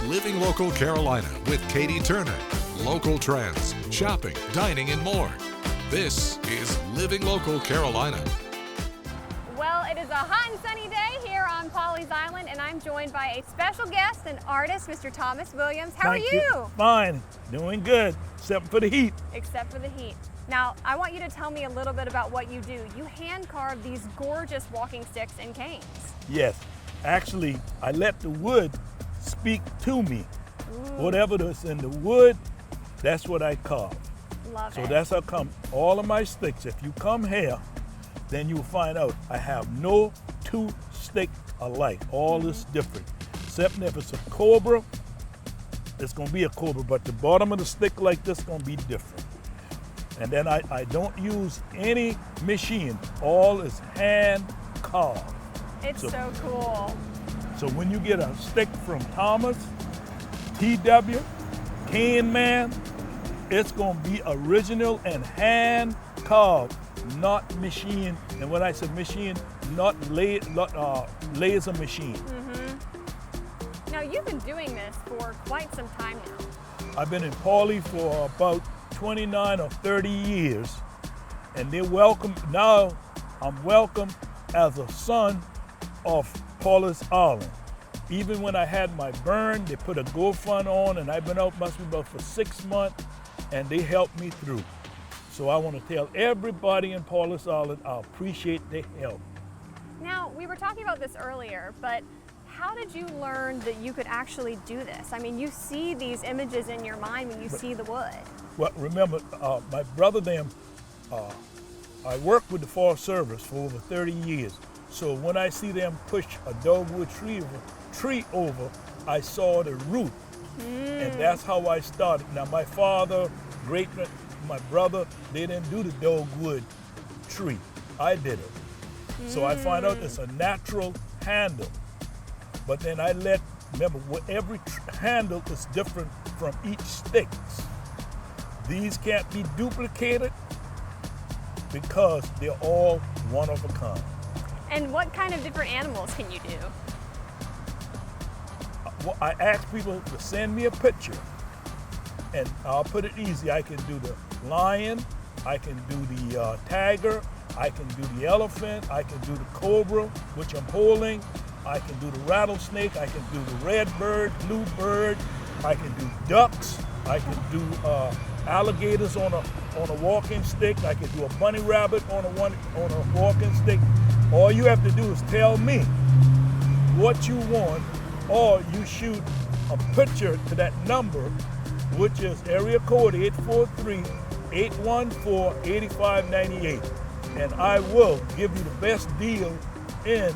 Living Local Carolina with Katie Turner. Local trends, shopping, dining, and more. This is Living Local Carolina. Well, it is a hot and sunny day here on Pawleys Island, and I'm joined by a special guest and artist, Mr. Thomas Williams. How are you? Fine, doing good, except for the heat. Except for the heat. Now, I want you to tell me a little bit about what you do. You hand carve these gorgeous walking sticks and canes. Yes, actually, I let the wood speak to me. Ooh. Whatever is in the wood, that's what I carve. Love So it. that's how come all of my sticks, if you come here, then you'll find out I have no two sticks alike. All is different. Except if it's a cobra, it's gonna be a cobra, but the bottom of the stick like this is gonna be different. And then I don't use any machine. All is hand carved. It's so cool. So when you get a stick from Thomas, TW, Cane Man, it's gonna be original and hand carved, not machine. And when I say machine, not laser machine. Now, you've been doing this for quite some time now. I've been in Pawley for about 29 or 30 years, and they're welcome. Now I'm welcome as a son of Pawleys Island. Even when I had my burn, they put a GoFund on, and I've been out must be about for 6 months, and they helped me through. So I want to tell everybody in Pawleys Island I appreciate their help. Now, we were talking about this earlier, but how did you learn that you could actually do this? I mean, you see these images in your mind when you see the wood. Well, remember, my brother them, I worked with the Forest Service for over 30 years. So when I see them push a dogwood tree over, I saw the root. And that's how I started. Now my father, my brother, they didn't do the dogwood tree. I did it. So I find out it's a natural handle. But then remember, every handle is different from each stick. These can't be duplicated because they're all one of a kind. And what kind of different animals can you do? Well, I ask people to send me a picture, and I'll put it easy. I can do the lion, I can do the tiger, I can do the elephant, I can do the cobra, which I'm holding, I can do the rattlesnake, I can do the red bird, blue bird, I can do ducks, I can do alligators on a walking stick, I can do a bunny rabbit on a walking stick. All you have to do is tell me what you want, or you shoot a picture to that number, which is area code 843-814-8598. And I will give you the best deal in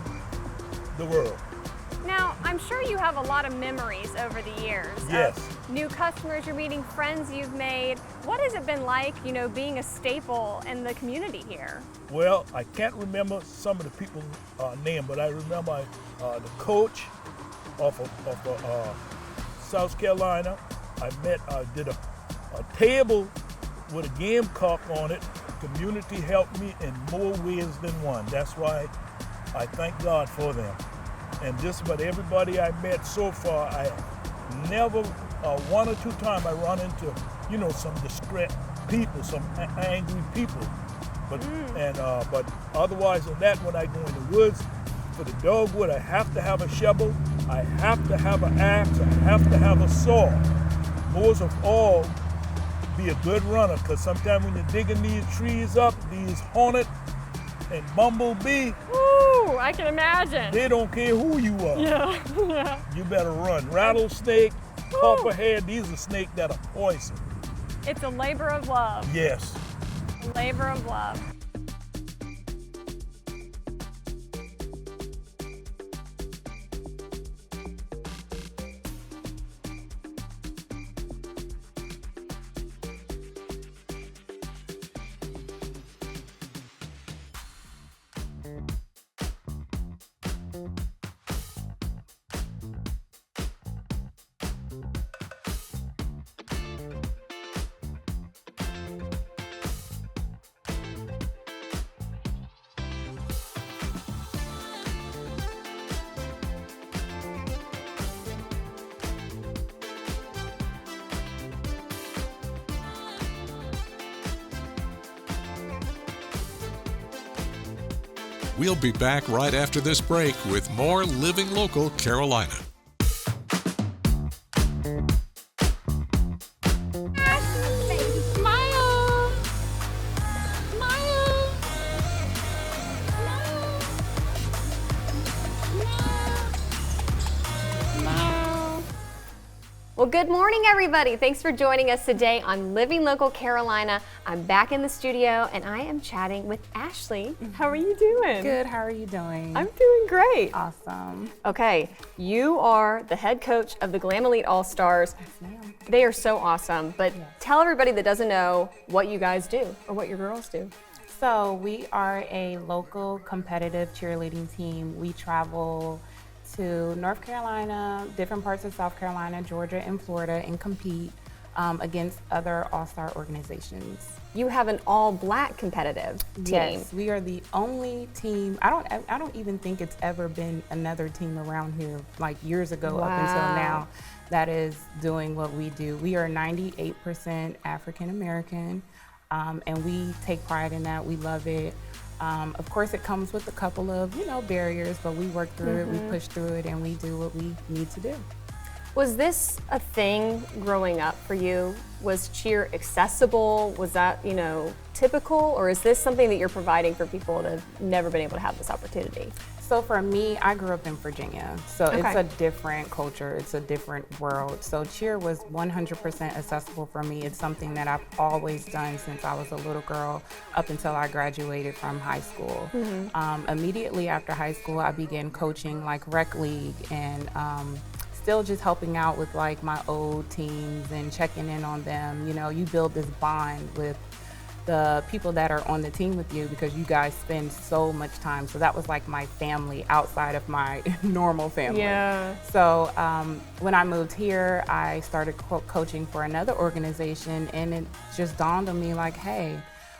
the world. Now, I'm sure you have a lot of memories over the years. Yes. Of new customers you're meeting, friends you've made. What has it been like, being a staple in the community here? Well, I can't remember some of the people's name, but I remember the coach of South Carolina. I did a table with a gamecock on it. Community helped me in more ways than one. That's why I thank God for them. And just about everybody I met so far, I never, one or two times I run into, some discreet people, some angry people. But otherwise than that, when I go in the woods, for the dogwood, I have to have a shovel, I have to have an axe, I have to have a saw. Most of all, be a good runner, because sometimes when you're digging these trees up, these hornet and bumblebee, Ooh, I can imagine. they don't care who you are. Yeah. You better run. Rattlesnake, copperhead, these are snakes that are poison. It's a labor of love. Yes. Labor of love. We'll be back right after this break with more Living Local Carolina. Well, good morning, everybody. Thanks for joining us today on Living Local Carolina. I'm back in the studio, and I am chatting with Ashley. How are you doing? Good. How are you doing? I'm doing great. Awesome. Okay, you are the head coach of the Glam Elite All-Stars. Yes, ma'am. They are so awesome, but tell everybody that doesn't know what you guys do or what your girls do. So we are a local competitive cheerleading team. We travel to North Carolina, different parts of South Carolina, Georgia, and Florida, and compete against other all-star organizations. You have an all-black competitive team. Yes, we are the only team. I don't even think it's ever been another team around here, like years ago up until now, that is doing what we do. We are 98% African American, and we take pride in that. We love it. Of course, it comes with a couple of, barriers, but we work through it, we push through it, and we do what we need to do. Was this a thing growing up for you? Was cheer accessible? Was that, typical? Or is this something that you're providing for people that have never been able to have this opportunity? So for me, I grew up in Virginia, so Okay. It's a different culture, it's a different world. So cheer was 100% accessible for me. It's something that I've always done since I was a little girl up until I graduated from high school. Immediately after high school, I began coaching like rec league and still just helping out with like my old teams and checking in on them. You build this bond with the people that are on the team with you because you guys spend so much time. So that was like my family outside of my normal family. Yeah. So when I moved here, I started coaching for another organization, and it just dawned on me like, hey,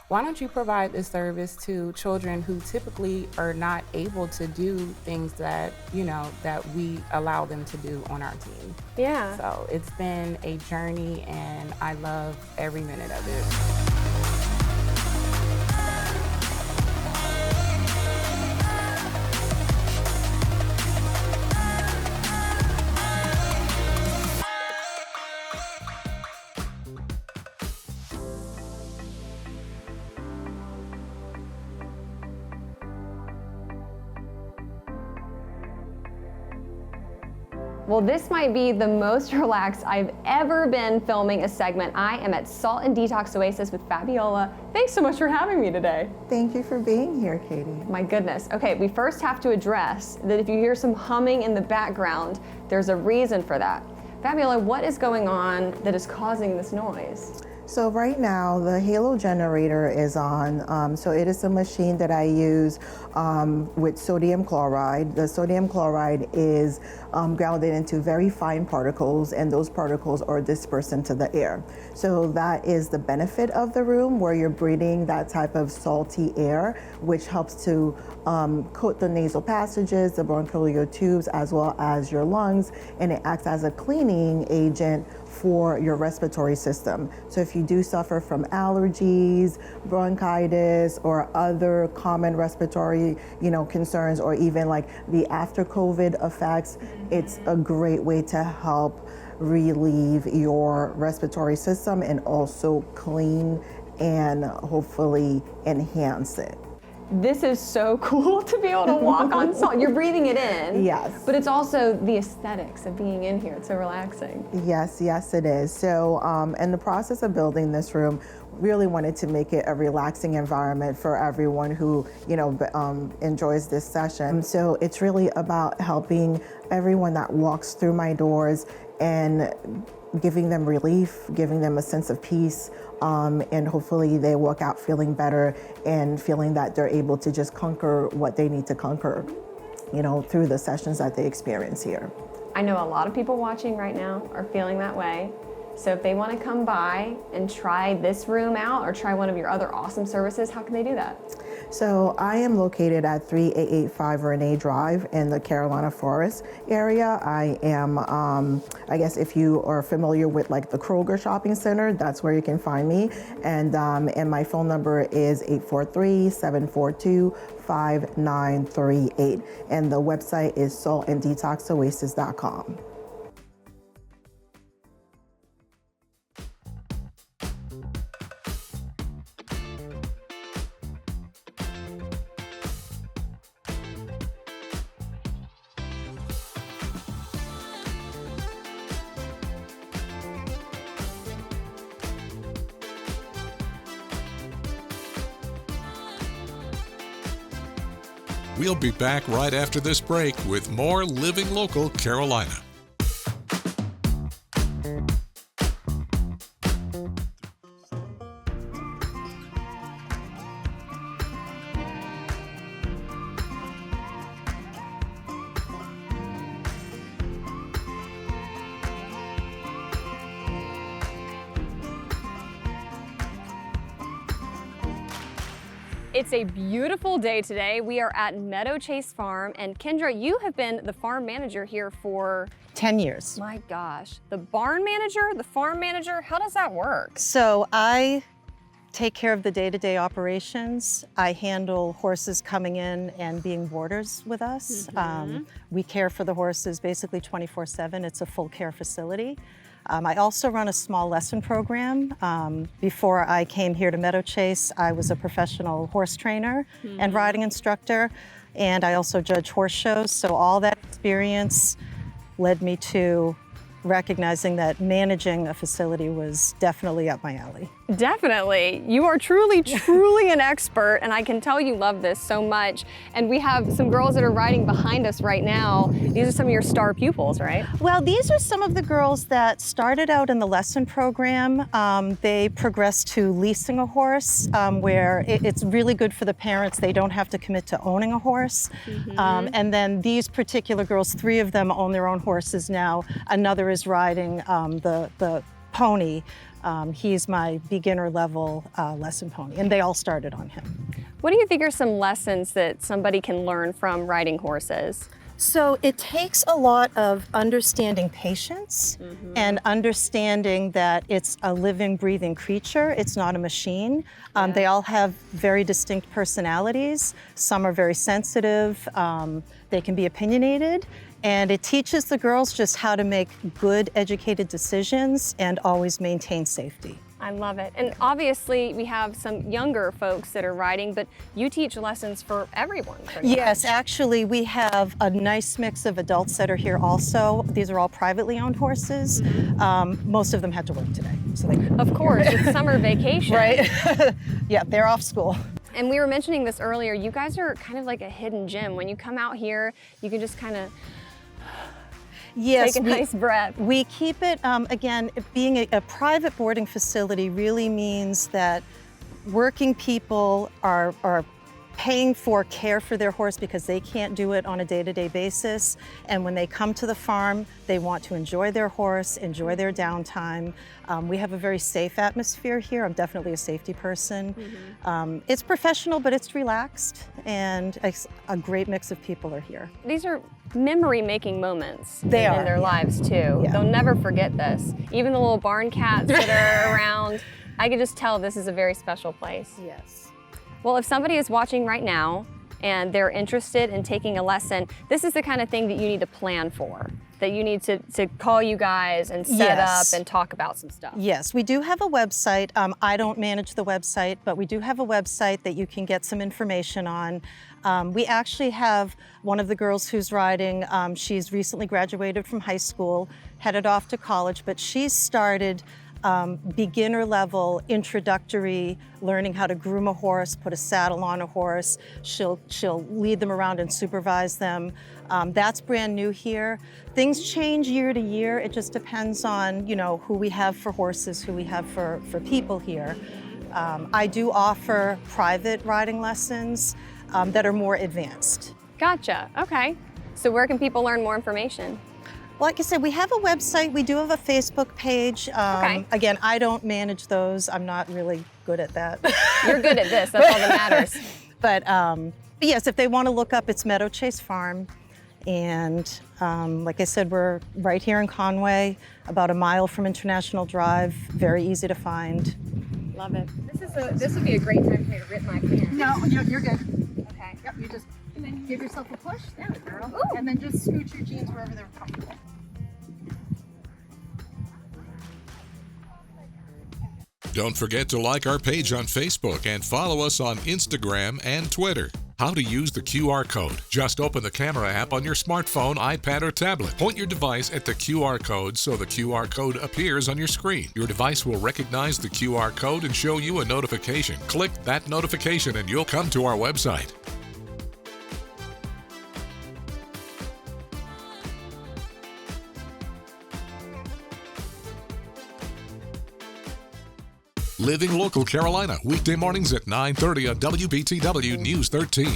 why don't you provide this service to children who typically are not able to do things that, that we allow them to do on our team. Yeah. So it's been a journey, and I love every minute of it. Well, this might be the most relaxed I've ever been filming a segment. I am at Salt and Detox Oasis with Fabiola. Thanks so much for having me today. Thank you for being here, Katie. My goodness. Okay, we first have to address that if you hear some humming in the background, there's a reason for that. Fabiola, what is going on that is causing this noise? So right now the Halo generator is on. So it is a machine that I use with sodium chloride. The sodium chloride is grounded into very fine particles, and those particles are dispersed into the air. So that is the benefit of the room, where you're breathing that type of salty air, which helps to coat the nasal passages, the bronchial tubes, as well as your lungs, and it acts as a cleaning agent for your respiratory system. So if you do suffer from allergies, bronchitis, or other common respiratory, concerns, or even like the after COVID effects, it's a great way to help relieve your respiratory system and also clean and hopefully enhance it. This is so cool to be able to walk on salt. You're breathing it in. Yes. But it's also the aesthetics of being in here. It's so relaxing. Yes, it is. So in the process of building this room, really wanted to make it a relaxing environment for everyone who, enjoys this session. So it's really about helping everyone that walks through my doors and giving them relief, giving them a sense of peace, and hopefully they walk out feeling better and feeling that they're able to just conquer what they need to conquer, through the sessions that they experience here. I know a lot of people watching right now are feeling that way. So if they want to come by and try this room out or try one of your other awesome services, how can they do that? So I am located at 3885 Renee Drive in the Carolina Forest area. I am, I guess if you are familiar with like the Kroger Shopping Center, that's where you can find me. And my phone number is 843-742-5938. And the website is saltanddetoxoasis.com. We'll be back right after this break with more Living Local Carolina. It's a beautiful day today. We are at Meadow Chase Farm, and Kendra, you have been the farm manager here for 10 years. my gosh. The barn manager, the farm manager, how does that work? So I take care of the day-to-day operations. I handle horses coming in and being boarders with us. We care for the horses basically 24/7. It's a full care facility. I also run a small lesson program. Before I came here to Meadow Chase, I was a professional horse trainer and riding instructor, and I also judge horse shows. So all that experience led me to recognizing that managing a facility was definitely up my alley. Definitely. You are truly, truly an expert, and I can tell you love this so much. And we have some girls that are riding behind us right now. These are some of your star pupils, right? Well, these are some of the girls that started out in the lesson program. They progressed to leasing a horse, where it's really good for the parents. They don't have to commit to owning a horse. And then these particular girls, 3 of them own their own horses now. Another is riding the pony. He's my beginner level lesson pony, and they all started on him. What do you think are some lessons that somebody can learn from riding horses? So it takes a lot of understanding patience and understanding that it's a living, breathing creature. It's not a machine. They all have very distinct personalities. Some are very sensitive. They can be opinionated. And it teaches the girls just how to make good, educated decisions and always maintain safety. I love it. And obviously we have some younger folks that are riding, but you teach lessons for everyone. Yes, actually we have a nice mix of adults that are here also. These are all privately owned horses. Most of them had to work today. So they couldn't. Of course, it's summer vacation. Right? Yeah, they're off school. And we were mentioning this earlier, you guys are kind of like a hidden gem. When you come out here, you can just kind of Yes, take a nice breath. We keep it, again, being a private boarding facility really means that working people are paying for care for their horse because they can't do it on a day-to-day basis. And when they come to the farm, they want to enjoy their horse, enjoy their downtime. We have a very safe atmosphere here. I'm definitely a safety person. It's professional, but it's relaxed, and a great mix of people are here. These are memory-making moments They in are, their yeah. lives too. Yeah. They'll never forget this. Even the little barn cats that are around, I can just tell this is a very special place. Yes. Well, if somebody is watching right now and they're interested in taking a lesson, this is the kind of thing that you need to plan for, that you need to call you guys and set Yes. up and talk about some stuff. Yes, we do have a website. I don't manage the website, but we do have a website that you can get some information on. We actually have one of the girls who's riding, she's recently graduated from high school, headed off to college, but she's started beginner level, introductory, learning how to groom a horse, put a saddle on a horse. She'll lead them around and supervise them. That's brand new here. Things change year to year. It just depends on, who we have for horses, who we have for people here. I do offer private riding lessons that are more advanced. Gotcha, okay. So where can people learn more information? Like I said, we have a website. We do have a Facebook page. Okay. Again, I don't manage those. I'm not really good at that. You're good at this, that's all that matters. But yes, if they want to look up, it's Meadow Chase Farm. And like I said, we're right here in Conway, about a mile from International Drive, very easy to find. Love it. This would be a great time for me to rip my pants. No, you're good. Okay. Yep, you just give yourself a push. There, girl. Ooh. And then just scoot your jeans wherever they're comfortable. Don't forget to like our page on Facebook and follow us on Instagram and Twitter. How to use the QR code. Just open the camera app on your smartphone, iPad, or tablet. Point your device at the QR code so the QR code appears on your screen. Your device will recognize the QR code and show you a notification. Click that notification and you'll come to our website. Living Local Carolina, weekday mornings at 9:30 on WBTW News 13.